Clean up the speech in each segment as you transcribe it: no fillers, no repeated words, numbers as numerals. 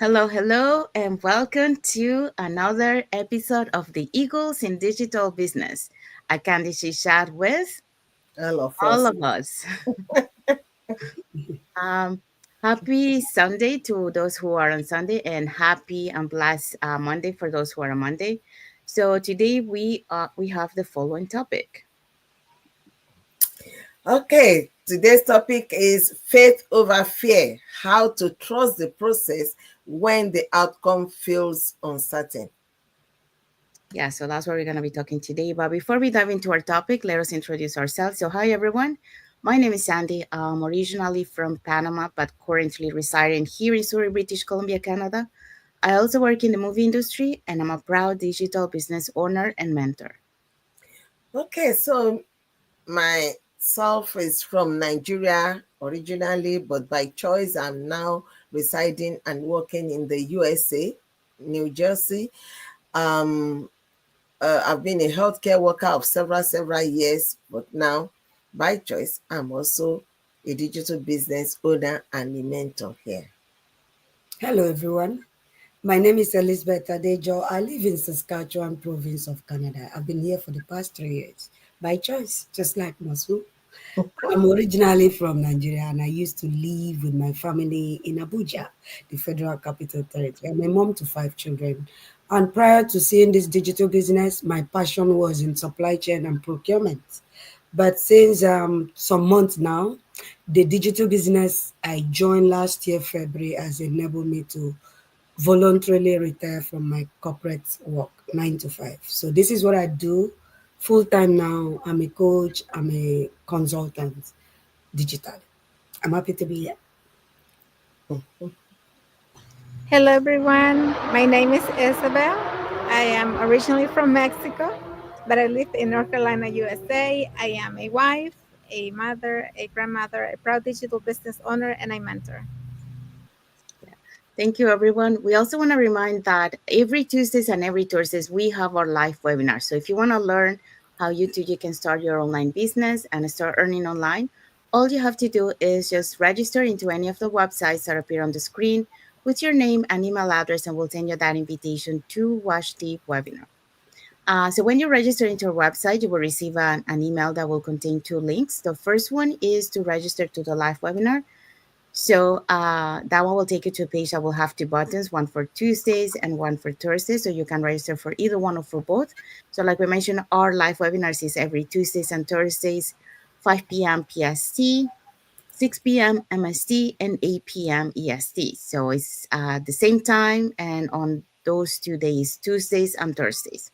Hello, hello, and welcome to another episode of the Eagles in Digital Business, a candy chat with All of all us. of us. um, Happy Sunday to those who are on Sunday, and happy and blessed Monday for those who are on Monday. So today we have the following topic. Okay, today's topic is faith over fear, how to trust the process when the outcome feels uncertain. Yeah, so that's what we're going to be talking today. But before we dive into our topic, let us introduce ourselves. So, hi everyone. My name is Sandy. I'm originally from Panama, but currently residing here in Surrey, British Columbia, Canada. I also work in the movie industry, and I'm a proud digital business owner and mentor. Okay, so myself is from Nigeria originally, but by choice, I'm now residing and working in the USA, New Jersey. Um, I've been a healthcare worker of several years, but now, by choice, I'm also a digital business owner and a mentor here. Hello, everyone. My name is Elizabeth Adejo. I live in Saskatchewan province of Canada. I've been here for the past 3 years by choice, just like Masu. I'm originally from Nigeria and I used to live with my family in Abuja, the Federal Capital Territory. I'm a mom to 5 children. And prior to seeing this digital business, my passion was in supply chain and procurement. But since some months now, the digital business I joined last year, February, has enabled me to voluntarily retire from my corporate work, 9 to 5. So this is what I do full time now. I'm a coach, I'm a consultant digitally. I'm happy to be here. Hello, everyone. My name is Isabel. I am originally from Mexico, but I live in North Carolina, USA. I am a wife, a mother, a grandmother, a proud digital business owner, and a mentor. Thank you, everyone. We also want to remind that every Tuesdays and every Thursdays, we have our live webinar. So if you want to learn how you can start your online business and start earning online, all you have to do is just register into any of the websites that appear on the screen with your name and email address, and we'll send you that invitation to watch the webinar. So when you register into our website, you will receive an email that will contain two links. The first one is to register to the live webinar. So that one will take you to a page that will have two buttons, one for Tuesdays and one for Thursdays. So you can register for either one or for both. So like we mentioned, our live webinars is every Tuesdays and Thursdays, 5 p.m. PST, 6 p.m. MST, and 8 p.m. EST. So it's the same time and on those 2 days, Tuesdays and Thursdays.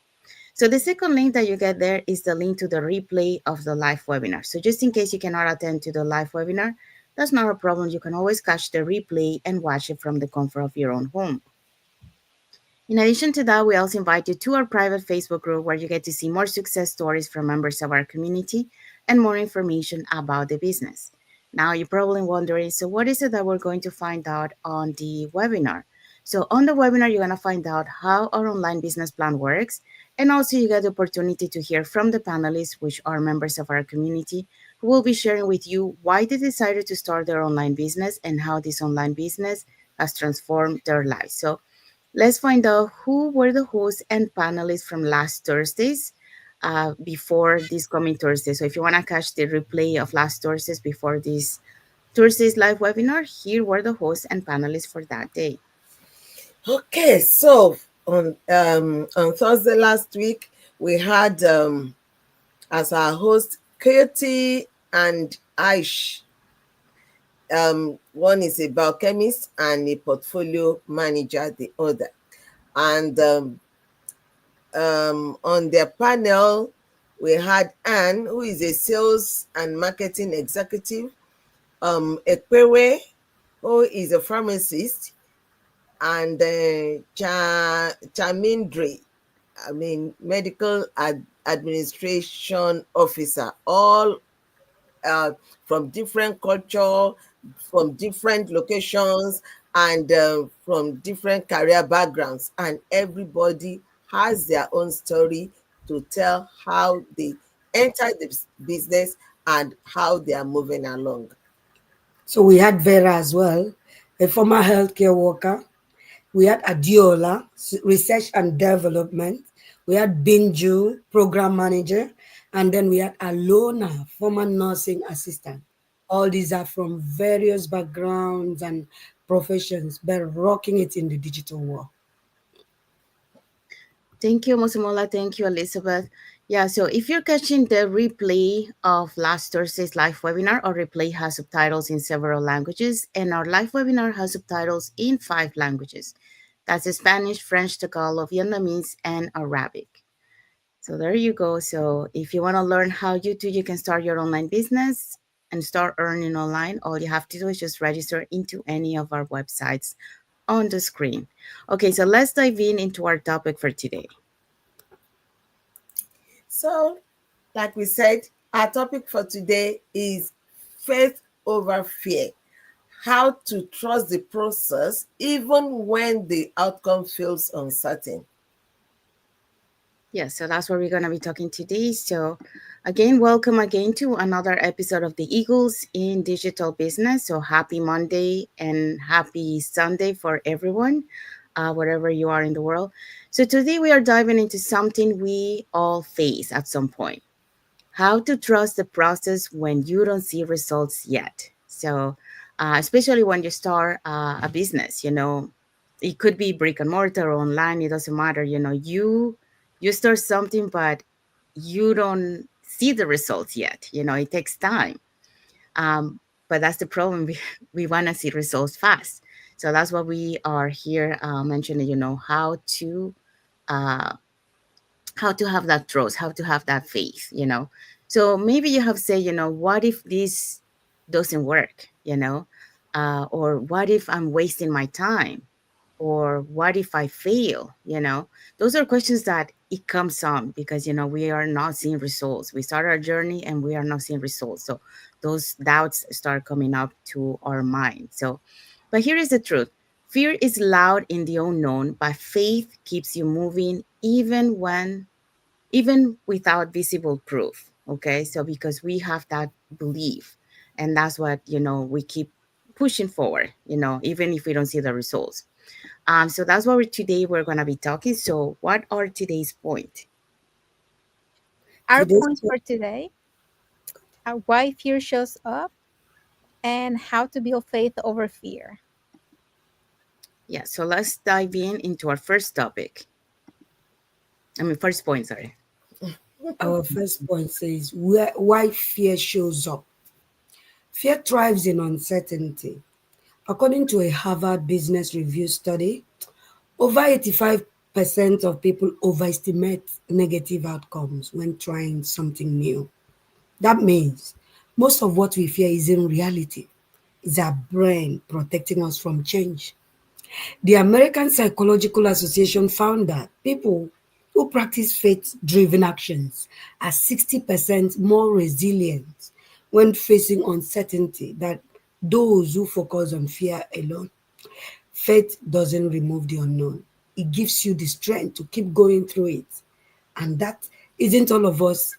So the second link that you get there is the link to the replay of the live webinar. So just in case you cannot attend to the live webinar, that's not a problem. You can always catch the replay and watch it from the comfort of your own home. In addition to that, we also invite you to our private Facebook group where you get to see more success stories from members of our community and more information about the business. Now, you're probably wondering, so what is it that we're going to find out on the webinar? So, on the webinar, you're going to find out how our online business plan works. And also, you get the opportunity to hear from the panelists, which are members of our community, who will be sharing with you why they decided to start their online business and how this online business has transformed their lives. So, let's find out who were the hosts and panelists from last Thursdays before this coming Thursday. So if you want to catch the replay of last Thursdays before this Thursday's live webinar, here were the hosts and panelists for that day. Okay, so on Thursday last week, we had as our host Katie and Aish. One is a biochemist and a portfolio manager, the other. And on their panel, we had Anne, who is a sales and marketing executive, Ekwewe, who is a pharmacist, and Chamindri, medical administration officer, all uh, from different culture, from different locations, and from different career backgrounds. And everybody has their own story to tell how they entered the business and how they are moving along. So we had Vera as well, a former healthcare worker. We had Adiola, research and development. We had Binju, program manager. And then we had Alona, former nursing assistant. All these are from various backgrounds and professions, but rocking it in the digital world. Thank you, Mosumola. Thank you, Elizabeth. Yeah, so if you're catching the replay of last Thursday's live webinar, our replay has subtitles in several languages, and our live webinar has subtitles in 5 languages. That's Spanish, French, Tagalog, Vietnamese, and Arabic. So there you go. So if you want to learn how you can start your online business and start earning online, all you have to do is just register into any of our websites on the screen. Okay, so let's dive in into our topic for today. So, like we said, our topic for today is faith over fear. How to trust the process even when the outcome feels uncertain. Yeah, so that's what we're going to be talking today. So, again, welcome again to another episode of the Eagles in Digital Business. So, happy Monday and happy Sunday for everyone, wherever you are in the world. So, today we are diving into something we all face at some point: how to trust the process when you don't see results yet. So, especially when you start a business, it could be brick and mortar or online. It doesn't matter. You start something, but you don't see the results yet. It takes time. Um, but that's the problem. We want to see results fast. So that's what we are here mentioning. Uh, how to have that trust, how to have that faith. So maybe you have said, what if this doesn't work, or what if I'm wasting my time, or what if I fail, those are questions that it comes on because, we are not seeing results. We start our journey and we are not seeing results. So those doubts start coming up to our mind. So, but here is the truth. Fear is loud in the unknown, but faith keeps you moving even without visible proof. Okay, so because we have that belief, and that's what we keep pushing forward, even if we don't see the results. So that's what we're going to be talking. So what are today's point? Our Today's points for today are why fear shows up and how to build faith over fear. Yeah, so let's dive in into our first topic. First point, sorry. our first point says why fear shows up. Fear thrives in uncertainty. According to a Harvard Business Review study, over 85% of people overestimate negative outcomes when trying something new. That means most of what we fear is in reality. It's our brain protecting us from change. The American Psychological Association found that people who practice faith driven actions are 60% more resilient when facing uncertainty than those who focus on fear alone. Faith doesn't remove the unknown, it gives you the strength to keep going through it. And that isn't all of us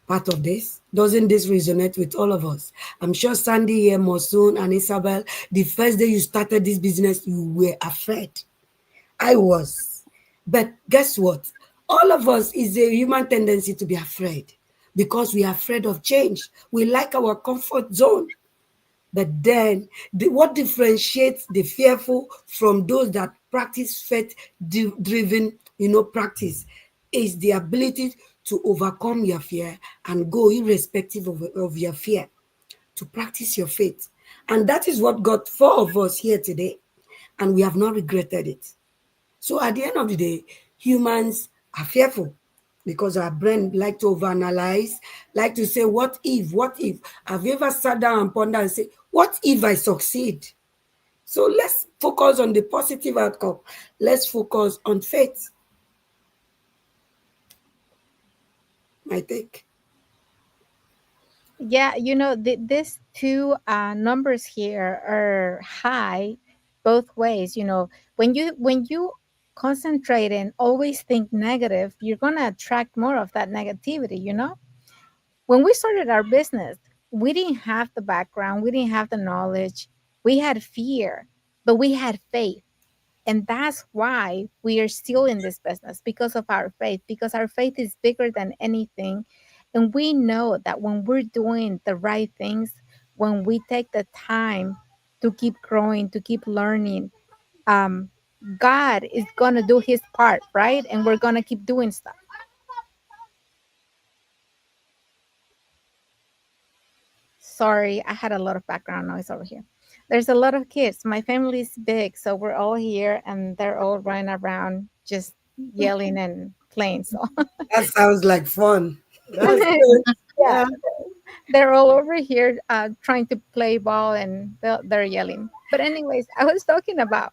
part of this? Doesn't this resonate with all of us? I'm sure Sandy here, Mosun, and Isabel, the first day you started this business, you were afraid. I was. But guess what? All of us is a human tendency to be afraid because we are afraid of change. We like our comfort zone. But then, what differentiates the fearful from those that practice faith-driven, practice is the ability to overcome your fear and go irrespective of your fear, to practice your faith. And that is what got 4 of us here today, and we have not regretted it. So at the end of the day, humans are fearful because our brain like to overanalyze, like to say, what if, what if? Have you ever sat down and pondered and say, what if I succeed? So let's focus on the positive outcome. Let's focus on faith. My take. Yeah, these two numbers here are high both ways. When you concentrate and always think negative, you're gonna attract more of that negativity. When we started our business, we didn't have the background, we didn't have the knowledge, we had fear, but we had faith. And that's why we are still in this business, because of our faith, because our faith is bigger than anything. And we know that when we're doing the right things, when we take the time to keep growing, to keep learning, um, God is going to do his part, right? And we're going to keep doing stuff. Sorry, I had a lot of background noise over here. There's a lot of kids. My family is big, so we're all here and they're all running around just yelling and playing. So That sounds like fun. That's good. yeah, Yeah. they're all over here trying to play ball and they're yelling. But anyways, I was talking about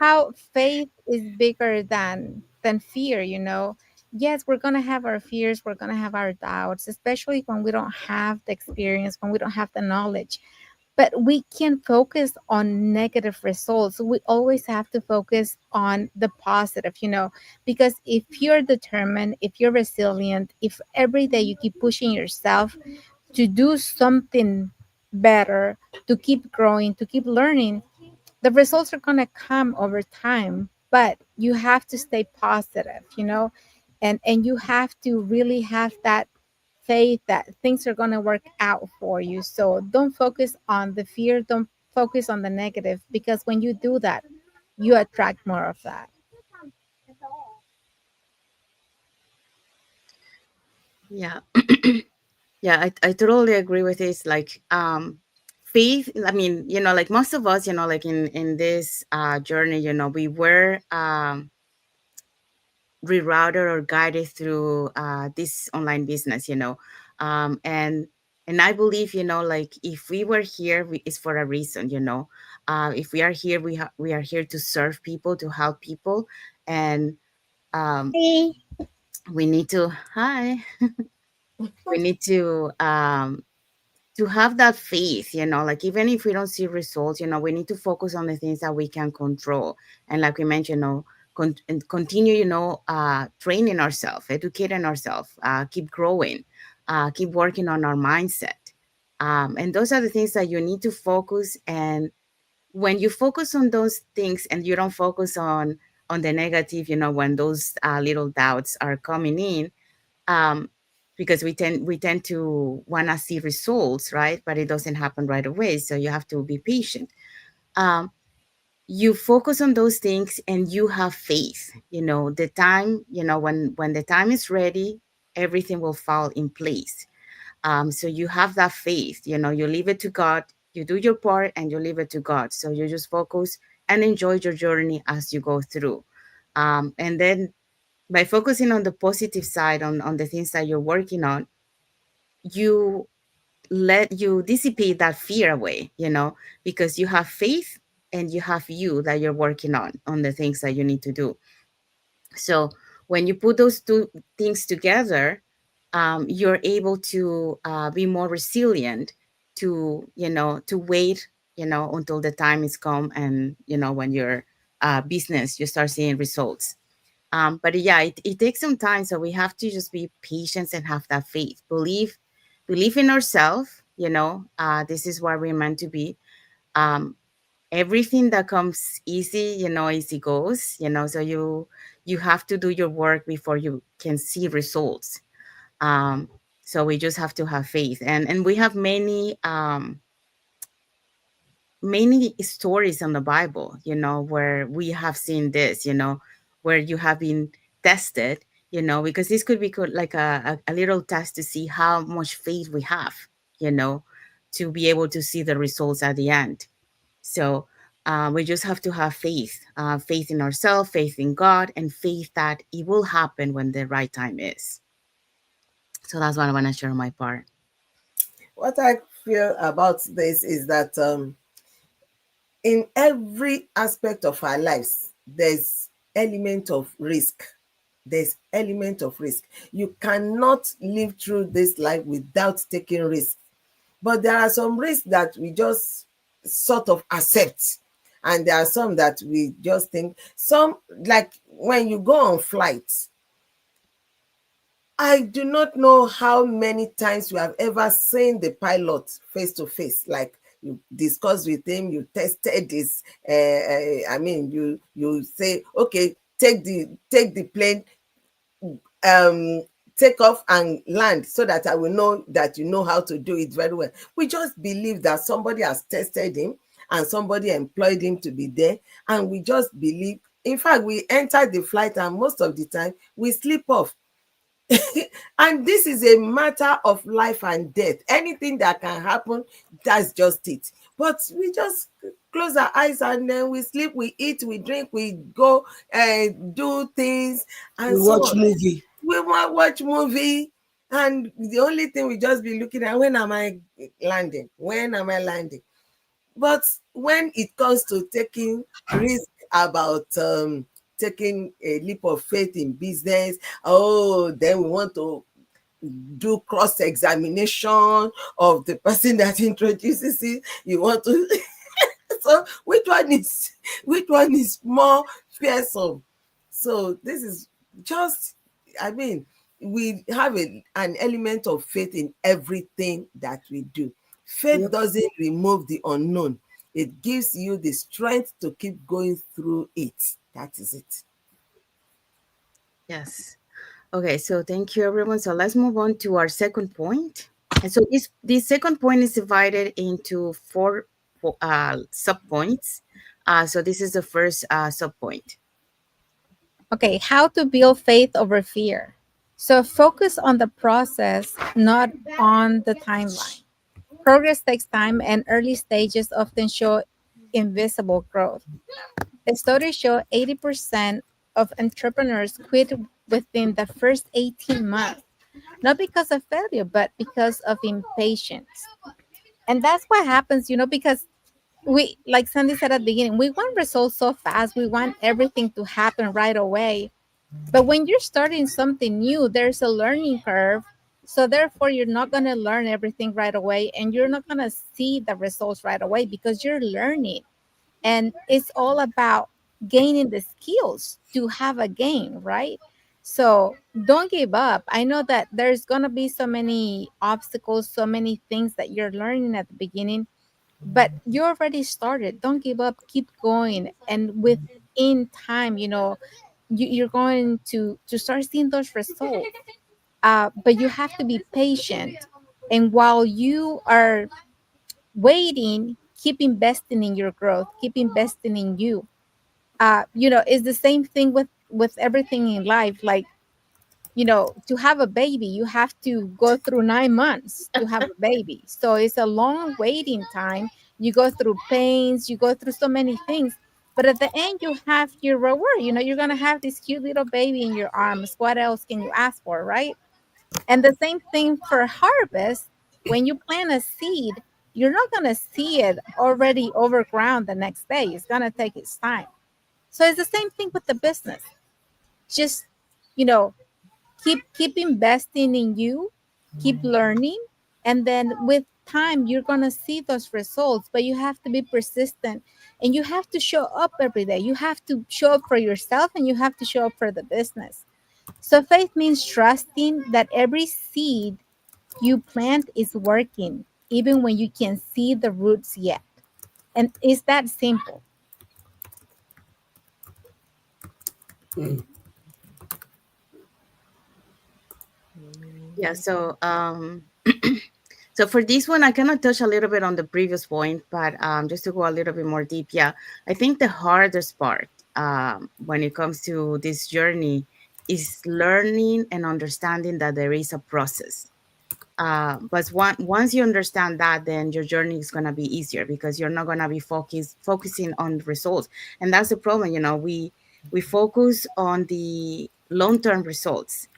how faith is bigger than fear, you know. Yes, we're going to have our fears, we're going to have our doubts, especially when we don't have the experience, when we don't have the knowledge. But we can focus on negative results. We always have to focus on the positive, you know, because if you're determined, if you're resilient, if every day you keep pushing yourself to do something better, to keep growing, to keep learning, the results are going to come over time. But you have to stay positive, you know, and you have to really have that faith that things are going to work out for you. So don't focus on the fear, don't focus on the negative, because when you do that, you attract more of that. Yeah. Yeah, I totally agree with this. Like, faith, I mean, like most of us, like in this journey, we were rerouted or guided through this online business, and I believe, like if we were here, it's for a reason, if we are here, we are here to serve people, to help people, and um, we need to hi, we need to have that faith, like even if we don't see results, we need to focus on the things that we can control. And like we mentioned, and continue, training ourselves, educating ourselves, keep growing, keep working on our mindset. And those are the things that you need to focus. And when you focus on those things and you don't focus on the negative, when those little doubts are coming in, um, because we tend to want to see results, right? But it doesn't happen right away. So you have to be patient. Um, you focus on those things and you have faith. The time, when the time is ready, everything will fall in place. So you have that faith. You leave it to God. You do your part and you leave it to God. So you just focus and enjoy your journey as you go through. And then by focusing on the positive side, on the things that you're working on, you you dissipate that fear away, because you have faith and you have you that you're working on the things that you need to do. So when you put those two things together, you're able to be more resilient, to to wait, until the time is come, and when your business, you start seeing results. But yeah, it takes some time. So we have to just be patient and have that faith. Believe in ourselves, this is where we're meant to be. Um, Everything that comes easy, easy goes, so you have to do your work before you can see results. Um, so we just have to have faith. And we have many stories in the Bible, where we have seen this, where you have been tested, because this could be like a little test to see how much faith we have, you know, to be able to see the results at the end. So we just have to have faith, faith in ourselves, faith in God, and faith that it will happen when the right time is. So that's what I want to share on my part. What I feel about this is that in every aspect of our lives, there's element of risk. There's element of risk. You cannot live through this life without taking risks. But there are some risks that we just sort of accept. And there are some that we just think, some, like when you go on flights, I do not know how many times you have ever seen the pilot face to face, like you discuss with him, you tested this. I mean, you say, okay, take the plane, um take off and land, so that I will know that you know how to do it very well. We just believe that somebody has tested him and somebody employed him to be there, and we just believe. In fact, we enter the flight and most of the time we sleep off. And this is a matter of life and death. Anything that can happen, that's just it. But we just close our eyes and then we sleep, we eat, we drink, we go and do things We and so watch on. movie. We might watch movie, and the only thing we just be looking at, when am I landing? When am I landing? But when it comes to taking risk about taking a leap of faith in business, oh, then we want to do cross examination of the person that introduces it. You want to so which one is more fearsome? So this is just, I mean, we have an element of faith in everything that we do. Faith Yep. doesn't remove the unknown. It gives you the strength to keep going through it. That is it. Yes. Okay, so thank you everyone. So let's move on to our second point. And so this second point is divided into four subpoints. So this is the first subpoint. Okay, how to build faith over fear. So focus on the process, not on the timeline. Progress takes time, and early stages often show invisible growth. Studies show 80% of entrepreneurs quit within the first 18 months, not because of failure, but because of impatience. And that's what happens, because we, like Sandy said at the beginning, we want results so fast. We want everything to happen right away. But when you're starting something new, there's a learning curve. So therefore, you're not going to learn everything right away, and you're not going to see the results right away because you're learning. And it's all about gaining the skills to have a gain, right? So don't give up. I know that there's going to be so many obstacles, so many things that you're learning at the beginning, but you already started. Don't give up, keep going. And within time, you're going to start seeing those results. But you have to be patient, and while you are waiting, keep investing in your growth, keep investing in you. It's the same thing with everything in life. Like, to have a baby, you have to go through 9 months to have a baby. So it's a long waiting time. You go through pains, you go through so many things. But at the end, you have your reward. You're going to have this cute little baby in your arms. What else can you ask for, right? And the same thing for harvest. When you plant a seed, you're not going to see it already overground the next day. It's going to take its time. So it's the same thing with the business. Just, you know, keep investing in you, keep learning, and then with time you're going to see those results. But you have to be persistent, and you have to show up every day. You have to show up for yourself, and you have to show up for the business. So faith means trusting that every seed you plant is working, even when you can't see the roots yet. And it's that simple. Mm. Yeah, so so for this one, I kind of touch a little bit on the previous point, but just to go a little bit more deep, yeah, I think the hardest part when it comes to this journey is learning and understanding that there is a process. But once you understand that, then your journey is gonna be easier because you're not gonna be focusing on results, and that's the problem. We focus on the long term results,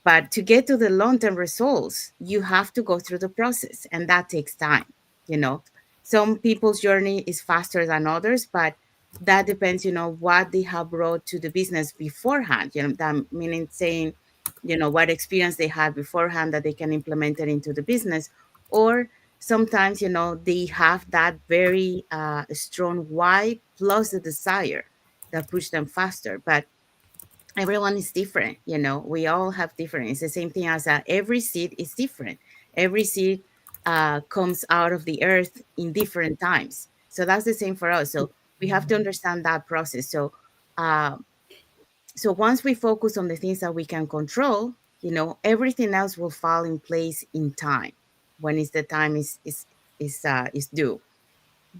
but to get to the long term results, you have to go through the process, and that takes time. You know, some people's journey is faster than others, but that depends, what they have brought to the business beforehand. That meaning saying, what experience they had beforehand that they can implement it into the business. Or sometimes, they have that very strong why plus the desire that push them faster. But everyone is different. We all have different. It's the same thing as every seed is different. Every seed comes out of the earth in different times. So that's the same for us. So we have to understand that process. Uh, so once we focus on the things that we can control, everything else will fall in place in time when it's the time is due.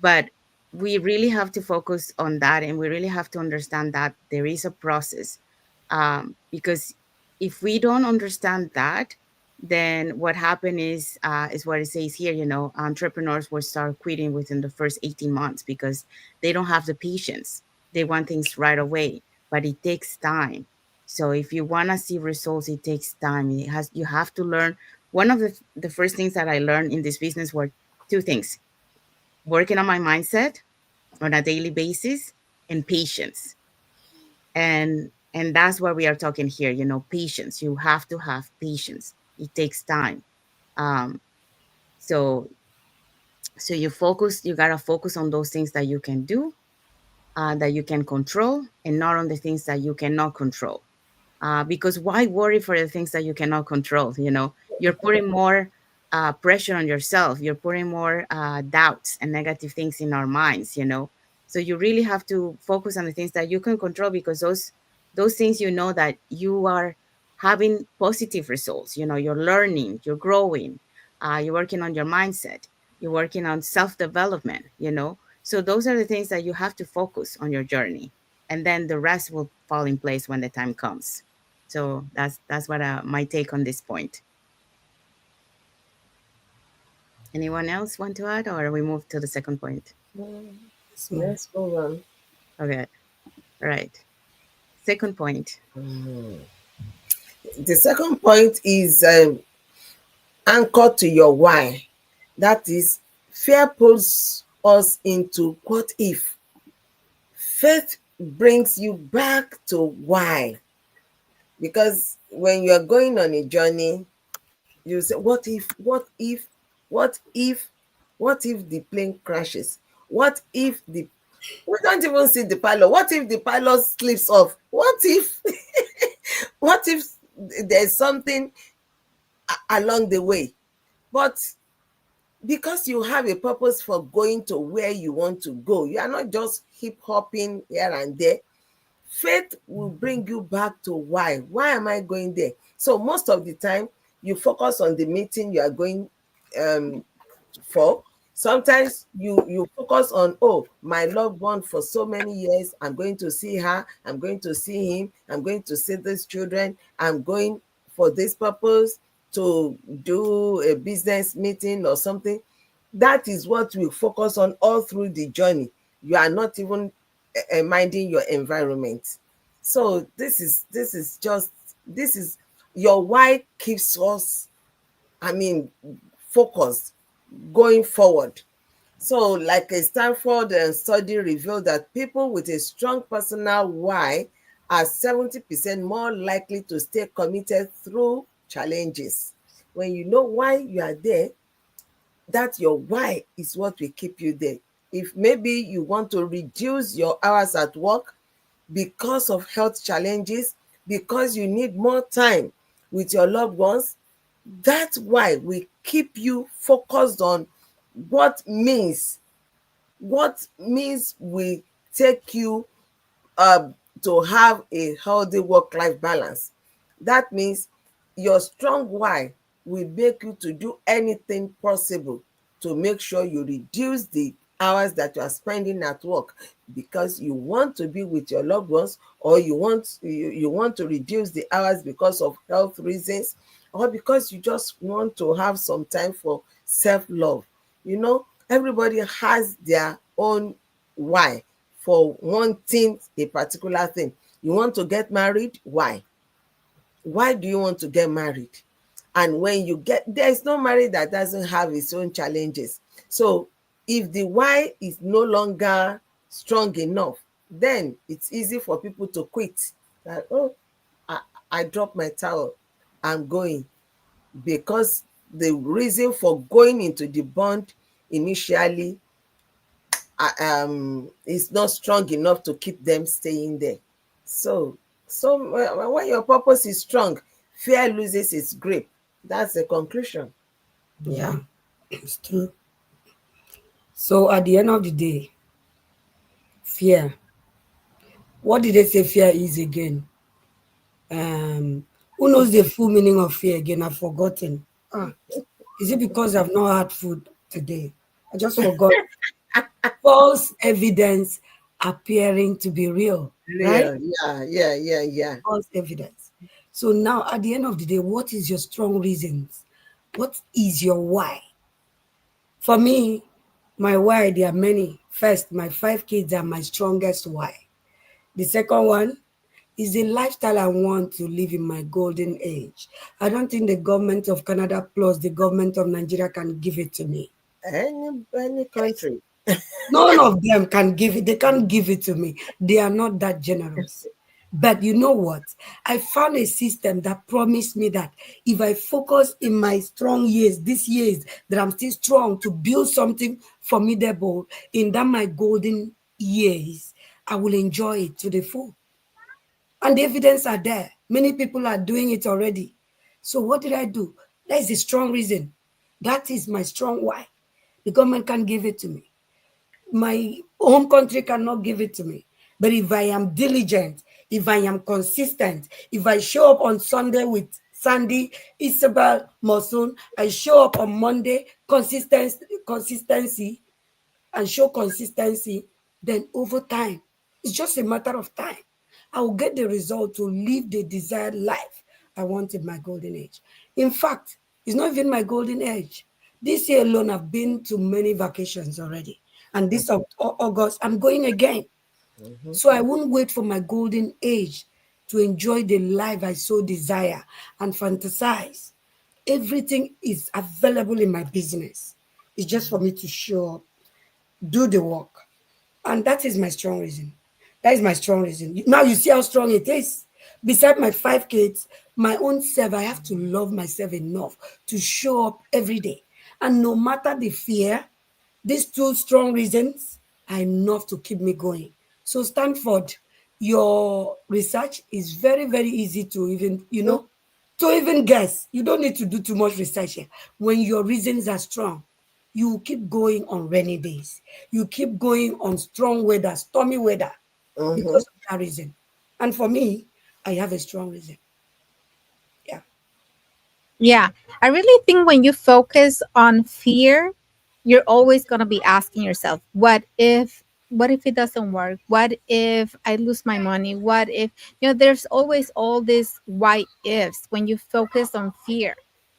But we really have to focus on that, and we really have to understand that there is a process, because if we don't understand that, then what happened is what it says here. Entrepreneurs will start quitting within the first 18 months because they don't have the patience. They want things right away, but it takes time. So if you want to see results, it takes time. You have to learn. One of the first things that I learned in this business were two things: working on my mindset on a daily basis, and patience. And that's what we are talking here. Patience. You have to have patience. It takes time. Um so so you gotta focus on those things that you can do, that you can control, and not on the things that you cannot control. Because why worry for the things that you cannot control? You're putting more pressure on yourself. You're putting more doubts and negative things in our minds. So you really have to focus on the things that you can control, because those things, that you are having positive results. You're learning, you're growing, you're working on your mindset, you're working on self-development. So those are the things that you have to focus on your journey, and then the rest will fall in place when the time comes. So that's what my take on this point. Anyone else want to add, or we move to the second point? Let's move. Let's move on. Okay, right. Second point. The second point is anchor to your why. That is, fear pulls us into what if. Faith brings you back to why. Because when you're going on a journey, you say, what if, what if, what if, what if the plane crashes? What if we don't even see the pilot? What if the pilot slips off? What if, what if there's something along the way? But because you have a purpose for going to where you want to go, you are not just hip hopping here and there. Faith will bring you back to why. Why am I going there? So most of the time, you focus on the meeting you are going um, for. Sometimes you focus on, oh, my loved one for so many years, I'm going to see her, I'm going to see him, I'm going to see these children, I'm going for this purpose to do a business meeting or something. That is what we focus on all through the journey. You are not even minding your environment. So this is your why keeps us, I mean, focused going forward. So, like a Stanford study revealed that people with a strong personal why are 70% more likely to stay committed through challenges. When you know why you are there, that your why is what will keep you there. If maybe you want to reduce your hours at work because of health challenges, because you need more time with your loved ones, that's why we keep you focused on what means we take you to have a healthy work-life balance. That means your strong why will make you to do anything possible to make sure you reduce the hours that you are spending at work, because you want to be with your loved ones, or you want to reduce the hours because of health reasons, or because you just want to have some time for self-love. Everybody has their own why for wanting a particular thing. You want to get married? Why? Why do you want to get married? And when you get there, is no marriage that doesn't have its own challenges. So if the why is no longer strong enough, then it's easy for people to quit. That, oh, I, I dropped my towel, I'm going. Because the reason for going into the bond initially is not strong enough to keep them staying there. So when your purpose is strong, fear loses its grip. That's the conclusion. Yeah. It's true. So at the end of the day, fear. What did they say fear is again? Who knows the full meaning of fear again? I've forgotten. Ah, is it because I've not had food today? I just forgot. False evidence appearing to be real, right? Real. Yeah, yeah, yeah, yeah. False evidence. So now, at the end of the day, what is your strong reasons? What is your why? For me, my why, there are many. First, my 5 kids are my strongest why. The second one is the lifestyle I want to live in my golden age. I don't think the government of Canada plus the government of Nigeria can give it to me. Any Yes. country. None of them can give it. They can't give it to me. They are not that generous. But you know what? I found a system that promised me that if I focus in my strong years, these years that I'm still strong to build something formidable in that my golden years, I will enjoy it to the full. And the evidence are there. Many people are doing it already. So what did I do? That is a strong reason. That is my strong why. The government can't give it to me. My home country cannot give it to me. But if I am diligent, if I am consistent, if I show up on Sunday with Sandy, Isabel, Mosun, I show up on Monday, consistency, and show consistency, then over time, it's just a matter of time. I will get the result to live the desired life I want in my golden age. In fact, it's not even my golden age. This year alone, I've been to many vacations already. And this August, I'm going again. Mm-hmm. So I won't wait for my golden age to enjoy the life I so desire and fantasize. Everything is available in my business. It's just for me to show up, do the work. And that is my strong reason. That is my strong reason. Now you see how strong it is. Beside my 5 kids, my own self, I have to love myself enough to show up every day. And no matter the fear, these two strong reasons are enough to keep me going. So, Stanford, your research is very, very easy to even, to even guess. You don't need to do too much research here. When your reasons are strong, you keep going on rainy days. You keep going on strong weather, stormy weather, Mm-hmm. because of that reason. And for me, I have a strong reason. Yeah. Yeah, I really think when you focus on fear, you're always going to be asking yourself, what if it doesn't work? What if I lose my money? What if, there's always all these why ifs when you focus on fear.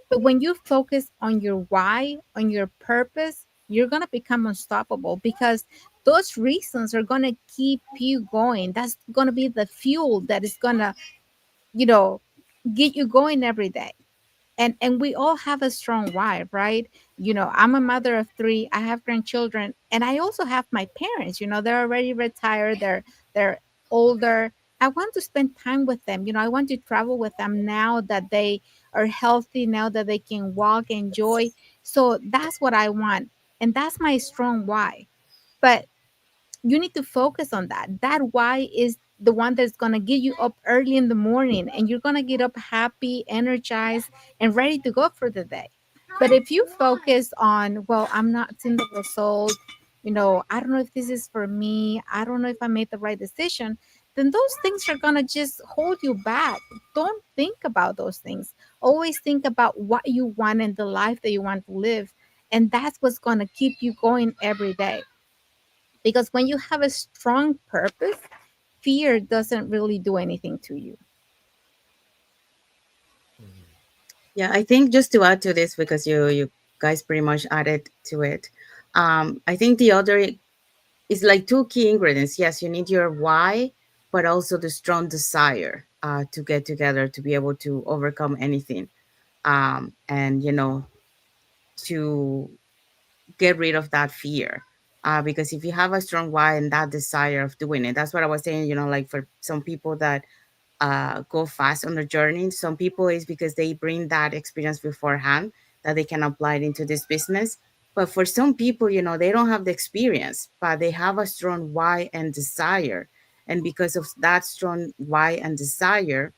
But when you focus on your why, on your purpose, you're going to become unstoppable because those reasons are going to keep you going. That's going to be the fuel that is going to, you know, get you going every day. And we all have a strong why, right? I'm a mother of three, I have grandchildren, and I also have my parents. They're already retired, they're older. I want to spend time with them. I want to travel with them now that they are healthy, now that they can walk, enjoy. So that's what I want, and that's my strong why. But you need to focus on that. That why is the one that's going to get you up early in the morning, and you're going to get up happy, energized, and ready to go for the day. But if you focus on, well, I'm not seeing the result, I don't know if this is for me, I don't know if I made the right decision, then those things are going to just hold you back. Don't think about those things. Always think about what you want in the life that you want to live. And that's what's going to keep you going every day. Because when you have a strong purpose, fear doesn't really do anything to you. Yeah, I think just to add to this, because you guys pretty much added to it. I think the other is like two key ingredients. Yes, you need your why, but also the strong desire to get together to be able to overcome anything, and to get rid of that fear. Because if you have a strong why and that desire of doing it, that's what I was saying. Like for some people that go fast on the journey. Some people is because they bring that experience beforehand that they can apply it into this business. But for some people, they don't have the experience, but they have a strong why and desire. And because of that strong why and desire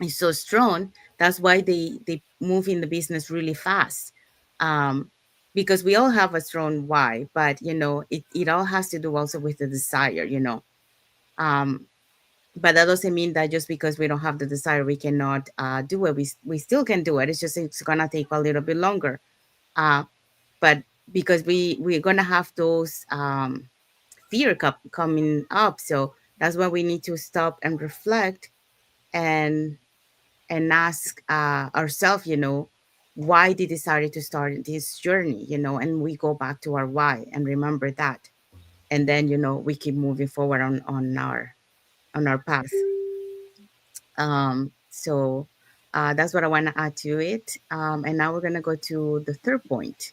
is so strong, that's why they move in the business really fast. um, because we all have a strong why, but it all has to do also with the desire. Um, but that doesn't mean that just because we don't have the desire, we cannot do it. We still can do it. It's just it's gonna take a little bit longer. Uh, but because we're gonna have those fear coming up, so that's why we need to stop and reflect and ask ourselves, why they decided to start this journey, and we go back to our why and remember that, and then we keep moving forward on our path. So that's what I want to add to it. And now we're gonna go to the third point.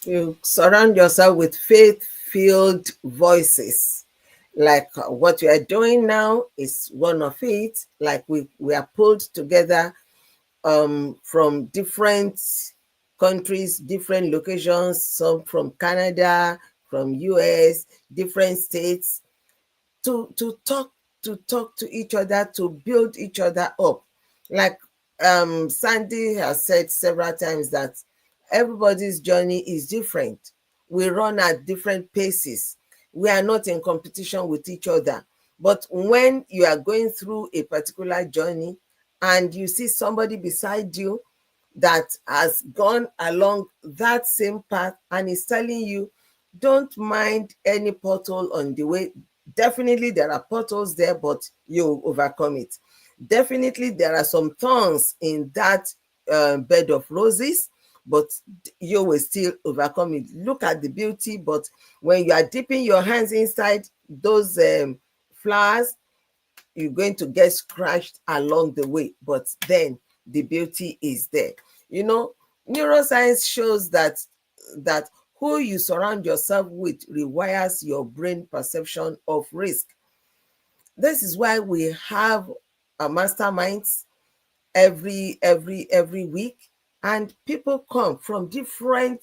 You surround yourself with faith-filled voices. Like what we are doing now is one of it. Like we are pulled together from different countries, different locations, some from Canada, from US, different states, to talk to each other, to build each other up. Like Sandy has said several times that everybody's journey is different. We run at different paces. We are not in competition with each other. But when you are going through a particular journey and you see somebody beside you that has gone along that same path and is telling you, don't mind any pothole on the way. Definitely, there are potholes there, but you overcome it. Definitely, there are some thorns in that bed of roses, but you will still overcome it. Look at the beauty, but when you are dipping your hands inside those flowers, you're going to get scratched along the way, but then the beauty is there. You know, neuroscience shows that who you surround yourself with rewires your brain perception of risk. This is why we have masterminds every week, and people come from different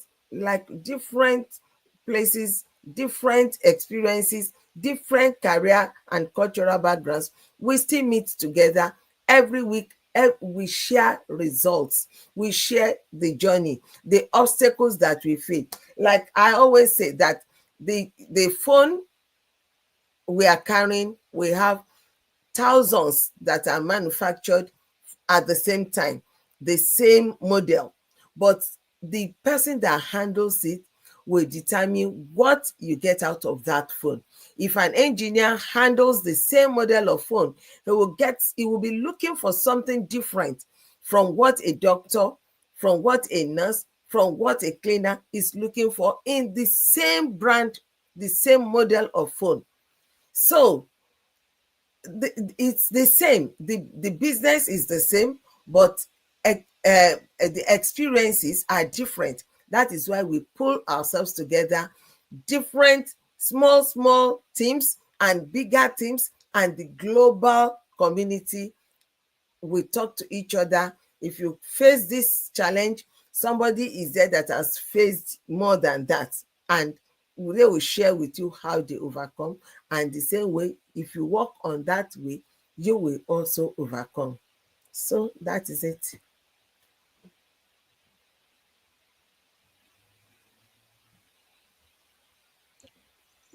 places, different experiences, different career and cultural backgrounds. We still meet together every week. We share results, we share the journey, the obstacles that we face. Like I always say that the phone we are carrying, we have thousands that are manufactured at the same time, the same model. But the person that handles it will determine what you get out of that phone. If an engineer handles the same model of phone, he will be looking for something different from what a doctor, from what a nurse, from what a cleaner is looking for in the same brand, the same model of phone. So it's the same. The business is the same, but the experiences are different. That is why we pull ourselves together, different small teams and bigger teams and the global community. We talk to each other. If you face this challenge, somebody is there that has faced more than that, and they will share with you how they overcome. And the same way, if you walk on that way, you will also overcome. So that is it.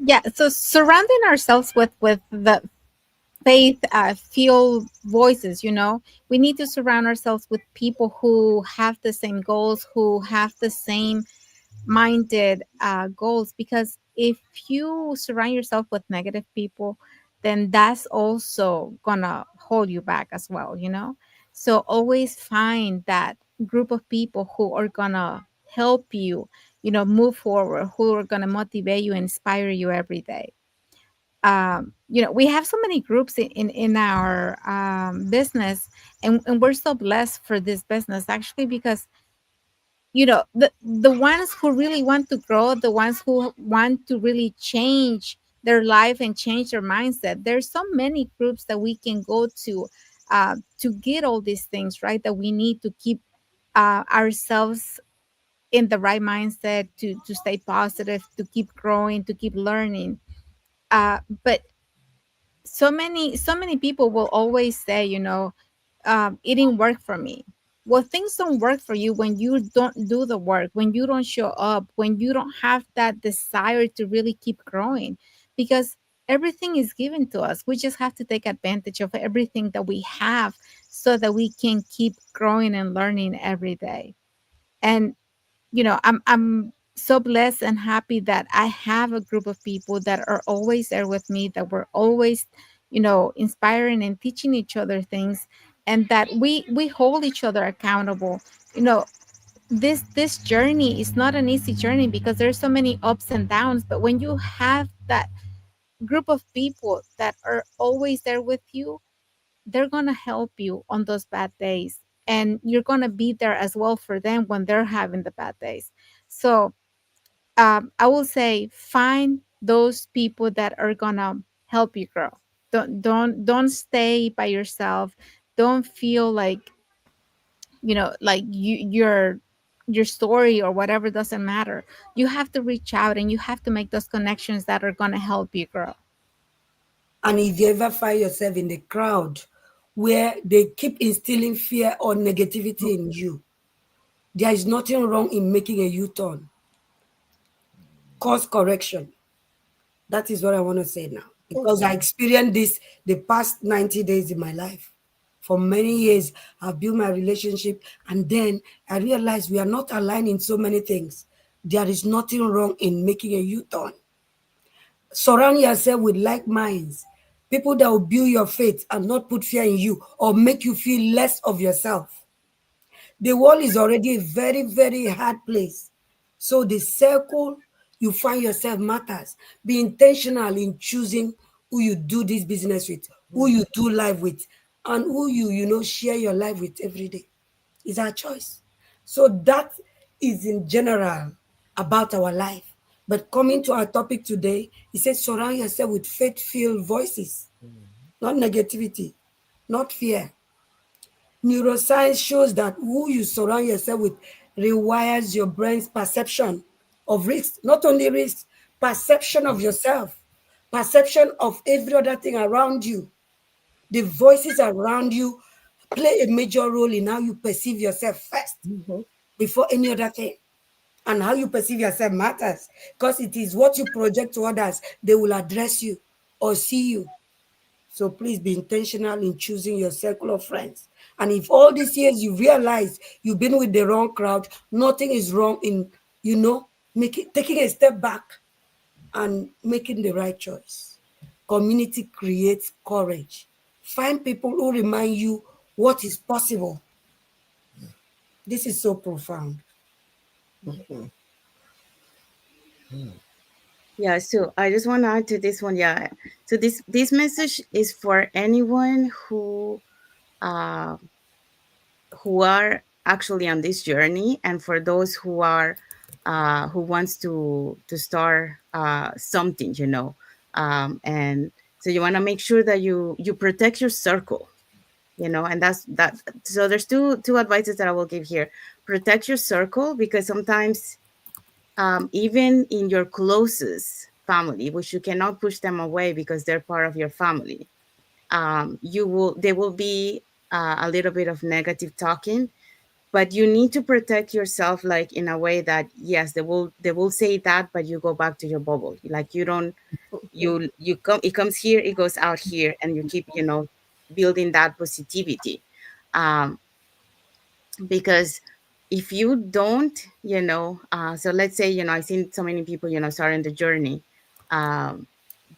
Yeah, so surrounding ourselves with the faith feel voices, we need to surround ourselves with people who have the same goals, who have the same minded goals, because if you surround yourself with negative people, then that's also gonna hold you back as well. So always find that group of people who are gonna help you, move forward, who are gonna motivate you, inspire you every day. We have so many groups in our business, and we're so blessed for this business actually, because the ones who really want to grow, the ones who want to really change their life and change their mindset, there's so many groups that we can go to get all these things right that we need to keep ourselves in the right mindset, to stay positive, to keep growing, to keep learning. But so many people will always say, it didn't work for me. Well, things don't work for you when you don't do the work, when you don't show up, when you don't have that desire to really keep growing, because everything is given to us. We just have to take advantage of everything that we have so that we can keep growing and learning every day. And I'm so blessed and happy that I have a group of people that are always there with me, that we're always, inspiring and teaching each other things, and that we hold each other accountable. You know, this journey is not an easy journey because there's so many ups and downs, but when you have that group of people that are always there with you, they're going to help you on those bad days, and you're going to be there as well for them when they're having the bad days. So I will say find those people that are going to help you grow. Don't stay by yourself. Don't feel like, like your story or whatever doesn't matter. You have to reach out and you have to make those connections that are going to help you grow. And if you ever find yourself in the crowd where they keep instilling fear or negativity in you, there is nothing wrong in making a U-turn. Course correction. That is what I want to say now. Because I Okay. experienced this the past 90 days in my life. For many years, I've built my relationship, and then I realized we are not aligned in so many things. There is nothing wrong in making a U-turn. Surround yourself with like minds, people that will build your faith and not put fear in you or make you feel less of yourself. The world is already a very, very hard place. So the circle you find yourself matters. Be intentional in choosing who you do this business with, who you do life with, and who you share your life with every day. It's our choice. So that is in general about our life. But coming to our topic today, he says surround yourself with faith-filled voices, not negativity, not fear. Neuroscience shows that who you surround yourself with rewires your brain's perception of risk, not only risk, perception of yourself, perception of every other thing around you. The voices around you play a major role in how you perceive yourself first Mhm. before any other thing. And how you perceive yourself matters because it is what you project to others, they will address you or see you. So please be intentional in choosing your circle of friends. And if all these years you realize you've been with the wrong crowd, nothing is wrong in, taking a step back and making the right choice. Community creates courage. Find people who remind you what is possible. This is so profound. Yeah, so I just want to add to this one. Yeah, so this message is for anyone uh, who are actually on this journey, and for those who wants to start something, and so you want to make sure that you protect your circle, and that's that. So there's two advices that I will give here. Protect your circle, because sometimes even in your closest family, which you cannot push them away because they're part of your family, you will there will be a little bit of negative talking, but you need to protect yourself, like in a way that, yes, they will say that, but you go back to your bubble. Like you don't you come it comes here, it goes out here, and you keep building that positivity. um because if you don't, so let's say, I've seen so many people, starting the journey, um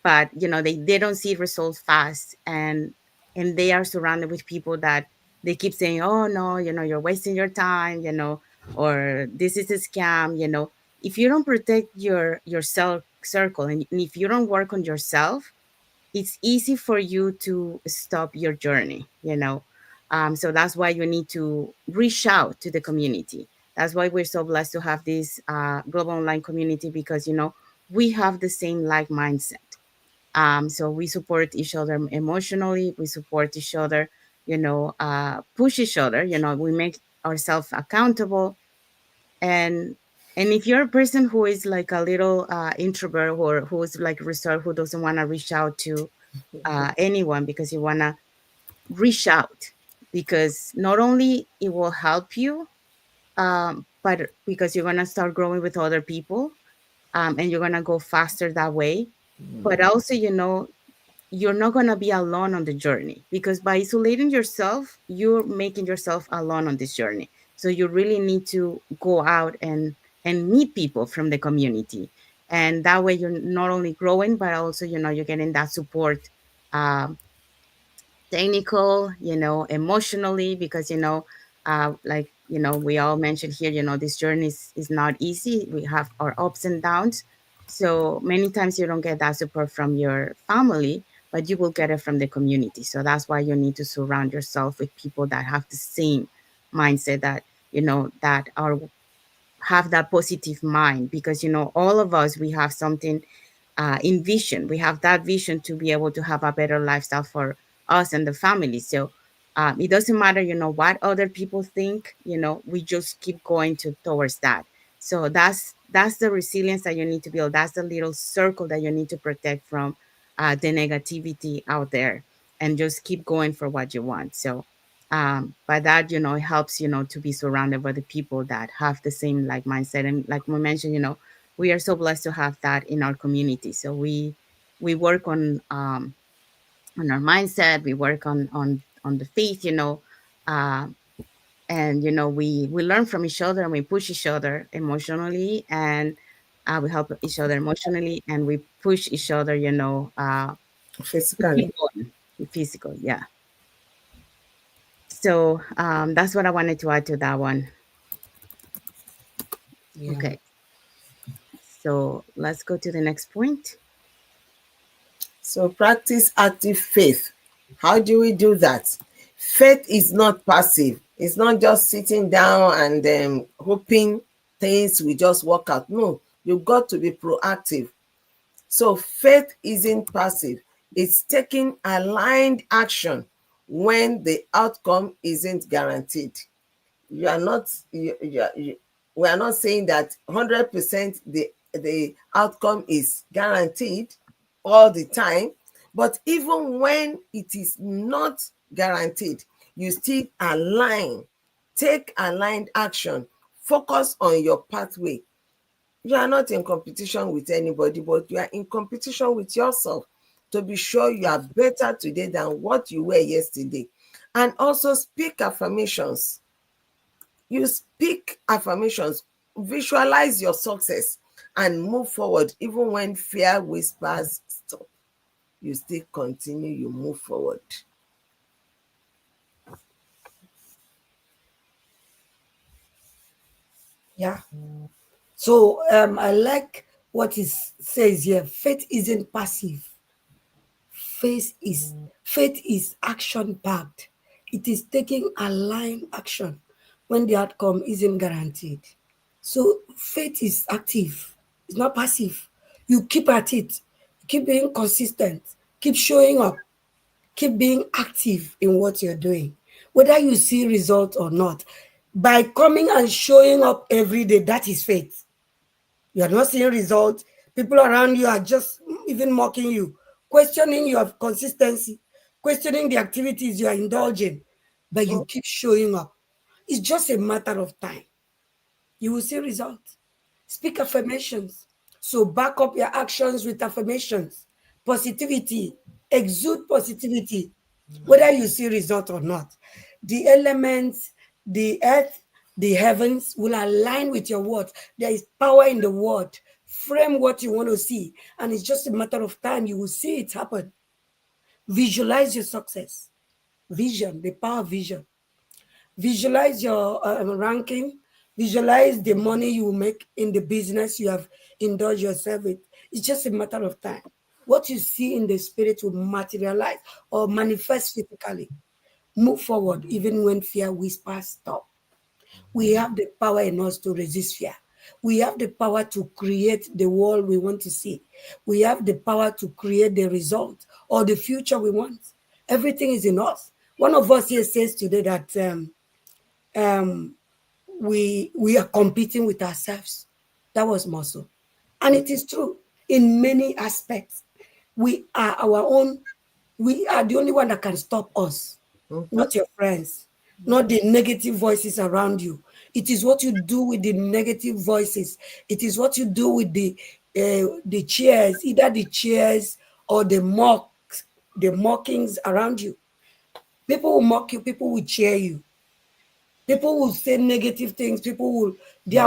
but they don't see results fast, and they are surrounded with people that they keep saying, oh no, you're wasting your time, or this is a scam. If you don't protect your circle, and if you don't work on yourself, it's easy for you to stop your journey. So that's why you need to reach out to the community. That's why we're so blessed to have this global online community, because we have the same like mindset. So we support each other emotionally, we support each other, push each other, we make ourselves accountable. And and if you're a person who is like a little introvert, or who is like reserved, who doesn't want to reach out to anyone, because you want to reach out, because not only it will help you, but because you're gonna start growing with other people, and you're gonna go faster that way. But also, you're not going to be alone on the journey, because by isolating yourself, you're making yourself alone on this journey. So you really need to go out and meet people from the community, and that way you're not only growing, but also, you're getting that support, um, technical, emotionally, because, like, we all mentioned here, this journey is not easy. We have our ups and downs. So many times you don't get that support from your family, but you will get it from the community. So that's why you need to surround yourself with people that have the same mindset, that, that are have that positive mind, because, all of us, we have something, in vision. We have that vision to be able to have a better lifestyle for us and the family. So, it doesn't matter, what other people think. We just keep going towards that. So that's the resilience that you need to build. That's the little circle that you need to protect from, the negativity out there, and just keep going for what you want. So, by that, it helps, to be surrounded by the people that have the same like mindset. And like we mentioned, we are so blessed to have that in our community. So we work on our mindset. We work on the faith, uh, and, we learn from each other, and we push each other emotionally, and, we help each other emotionally, and we push each other, to keep physically. going. Physical, yeah. So, that's what I wanted to add to that one. Yeah. Okay, so let's go to the next point. So practice active faith. How do we do that? Faith is not passive. It's not just sitting down and hoping things will just work out. No, you've got to be proactive. So faith isn't passive. It's taking aligned action when the outcome isn't guaranteed. You are not we are not saying that 100% the outcome is guaranteed all the time, but even when it is not guaranteed, you still align, take aligned action, focus on your pathway. You are not in competition with anybody, but you are in competition with yourself to be sure you are better today than what you were yesterday. And also speak affirmations. You speak affirmations, visualize your success, and move forward. Even when fear whispers stop, you still continue, you move forward. Yeah. So I like what it says here. Faith isn't passive. Faith is faith is action packed. It is taking aligned action when the outcome isn't guaranteed. So faith is active. It's not passive. You keep at it. Keep being consistent. Keep showing up. Keep being active in what you're doing, whether you see results or not. By coming and showing up every day, that is faith. You are not seeing results. People around you are just even mocking you, questioning your consistency, questioning the activities you are indulging, but you keep showing up. It's just a matter of time. You will see results. Speak affirmations. So back up your actions with affirmations. Positivity. Exude positivity, whether you see result or not. The elements, the earth, the heavens will align with your word. There is power in the word. Frame what you want to see, and it's just a matter of time. You will see it happen. Visualize your success. Vision, the power of vision. Visualize your ranking. Visualize the money you will make in the business you have indulged yourself with. It's just a matter of time. What you see in the spirit will materialize or manifest physically. Move forward even when fear whispers stop. We have the power in us to resist fear. We have the power to create the world we want to see. We have the power to create the result or the future we want. Everything is in us. One of us here says today that um, we are competing with ourselves. That was muscle, and it is true in many aspects. We are our own. We are the only one that can stop us. Mm-hmm. not your friends, not the negative voices around you. It is what you do with the negative voices. It is what you do with the cheers, either the cheers or the mockings around you. People will mock you. People will cheer you. People will say negative things. There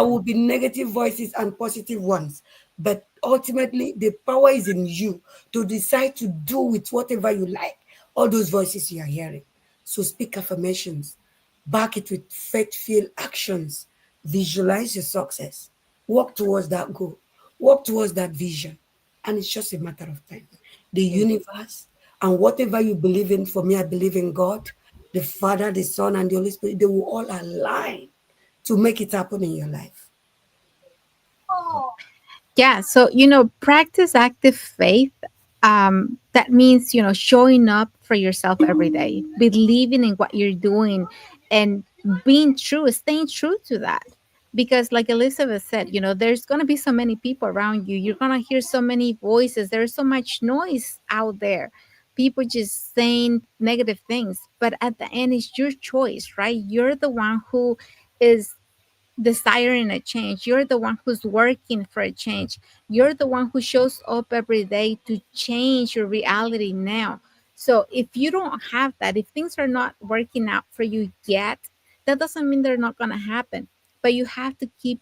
will be negative voices and positive ones. But ultimately, the power is in you to decide to do with whatever you like, all those voices you are hearing. So speak affirmations, back it with faith filled actions, visualize your success, work towards that goal, work towards that vision. And it's just a matter of time. The universe and whatever you believe in, for me, I believe in God, the Father, the Son, and the Holy Spirit, they will all align to make it happen in your life. Yeah, so practice active faith. That means showing up for yourself every day, believing in what you're doing, and being true, staying true to that. Because, like Elizabeth said, there's gonna be so many people around you. You're gonna hear so many voices. There's so much noise out there. People just saying negative things, but at the end, it's your choice, right? You're the one who is desiring a change. You're the one who's working for a change. You're the one who shows up every day to change your reality now. So if you don't have that, if things are not working out for you yet, that doesn't mean they're not going to happen. But you have to keep,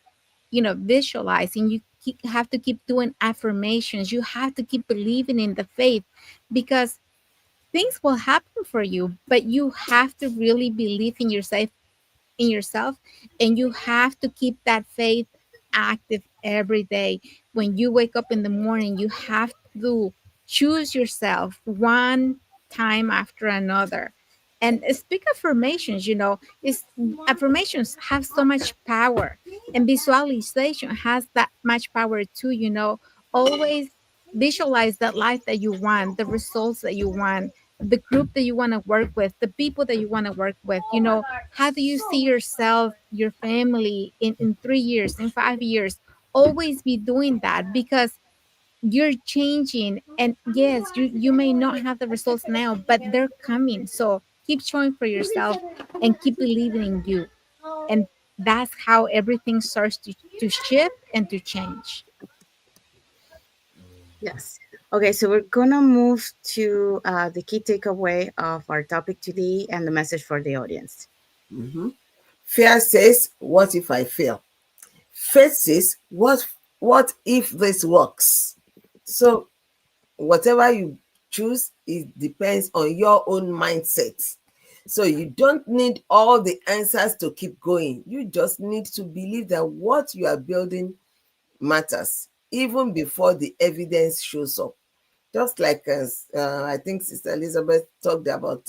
visualizing. Have to keep doing affirmations. You have to keep believing in the faith, because things will happen for you, but you have to really believe in yourself, and you have to keep that faith active every day. When you wake up in the morning, you have to choose yourself one time after another and speak affirmations. Is affirmations have so much power, and visualization has that much power too. Always visualize that life that you want, the results that you want, the group that you want to work with, the people that you want to work with. How do you see yourself, your family in 3 years, in 5 years? Always be doing that, because you're changing. And yes, you may not have the results now, but they're coming. So keep showing for yourself and keep believing in you. And that's how everything starts to shift and to change. Yes. Okay, so we're gonna move to the key takeaway of our topic today and the message for the audience. Mm-hmm. Fear says, what if I fail? Faith says, what if this works? So whatever you choose, it depends on your own mindset. So you don't need all the answers to keep going. You just need to believe that what you are building matters, even before the evidence shows up. Just like as I think Sister Elizabeth talked about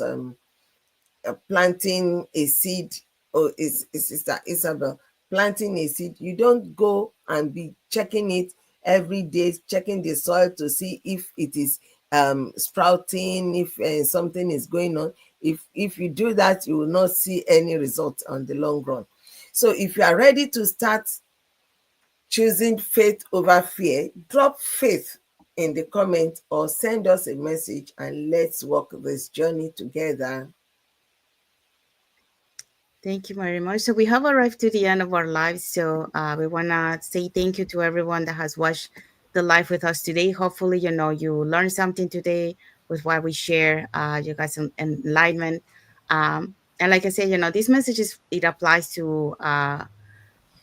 planting a seed, or is Sister Isabel planting a seed. You don't go and be checking it every day, checking the soil to see if it is sprouting, if something is going on. If you do that, you will not see any result on the long run. So if you are ready to start choosing faith over fear, drop faith in the comment or send us a message and let's walk this journey together. Thank you very much. So we have arrived to the end of our live. So we want to say thank you to everyone that has watched the live with us today. Hopefully, you learned something today with what we share. You got some enlightenment. And like I said, this message it applies to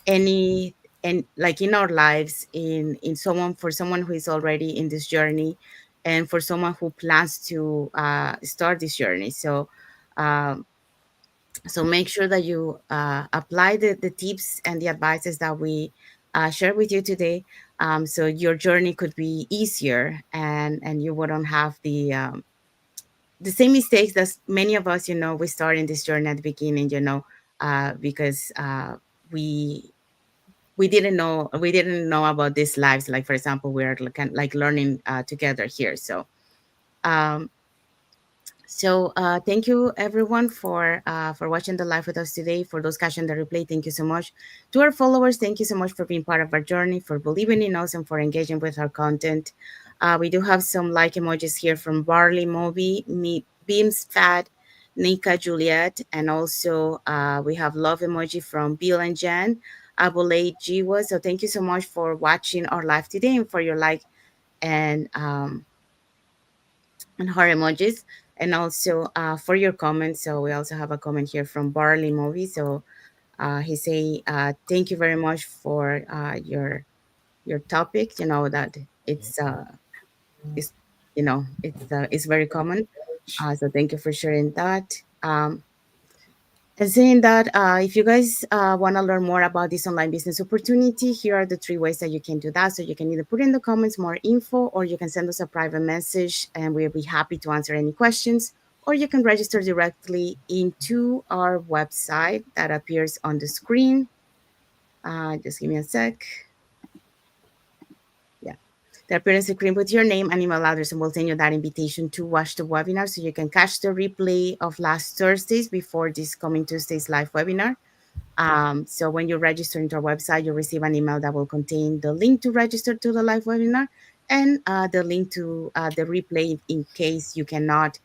any and like in our lives, in someone for someone who is already in this journey, and for someone who plans to start this journey. Um, so make sure that you apply the tips and the advices that we share with you today, so your journey could be easier, and you wouldn't have the same mistakes that many of us, we start in this journey at the beginning, because we we didn't know about these lives. Like, for example, we're like learning together here. Um, so thank you everyone for watching the live with us today. For those catching the replay, thank you so much. To our followers, thank you so much for being part of our journey, for believing in us, and for engaging with our content. We do have some like emojis here from Barley Moby, Me Beams Fat, Nika Juliet, and also we have love emoji from Bill and Jen, Abulate Jiwa. So thank you so much for watching our live today and for your like and heart emojis, and also for your comments. So we also have a comment here from Barley Movie. So he say thank you very much for your topic. You know that it's it's very common. So thank you for sharing that. Um, and saying that if you guys want to learn more about this online business opportunity, here are the three ways that you can do that. So you can either put in the comments more info, or you can send us a private message and we'll be happy to answer any questions. Or you can register directly into our website that appears on the screen. Just give me a sec. Yeah. The appearance screen with your name and email address, and we'll send you that invitation to watch the webinar so you can catch the replay of last Thursday's before this coming Tuesday's live webinar. So when you register into our website, you'll receive an email that will contain the link to register to the live webinar and the link to the replay in case you cannot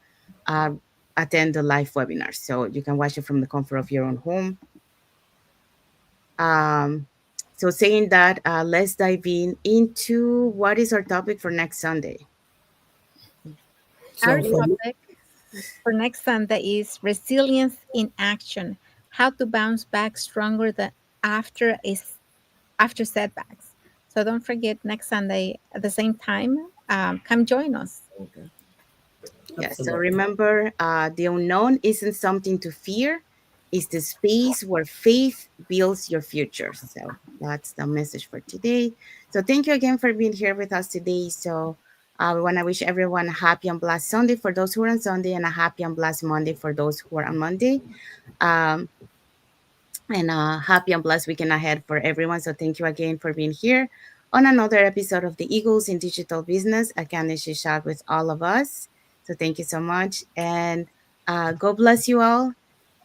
uh, attend the live webinar. So you can watch it from the comfort of your own home. Um, so saying that, let's dive in into what is our topic for next Sunday. Our So for me, topic for next Sunday is resilience in action: how to bounce back stronger than after after setbacks. So don't forget, next Sunday at the same time, come join us. Okay. Yeah, so absolutely. remember, the unknown isn't something to fear, it's the space where faith builds your future. So that's the message for today. So thank you again for being here with us today. So we want to wish everyone a happy and blessed Sunday for those who are on Sunday, and a happy and blessed Monday for those who are on Monday. Um, and a happy and blessed weekend ahead for everyone. So thank you again for being here on another episode of the Eagles in Digital Business. I can share shout with all of us. So thank you so much, and God bless you all.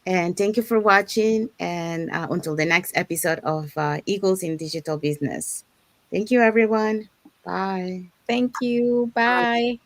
And thank you for watching. And until the next episode of Eagles in Digital Business. Thank you, everyone. Bye. Thank you. Bye.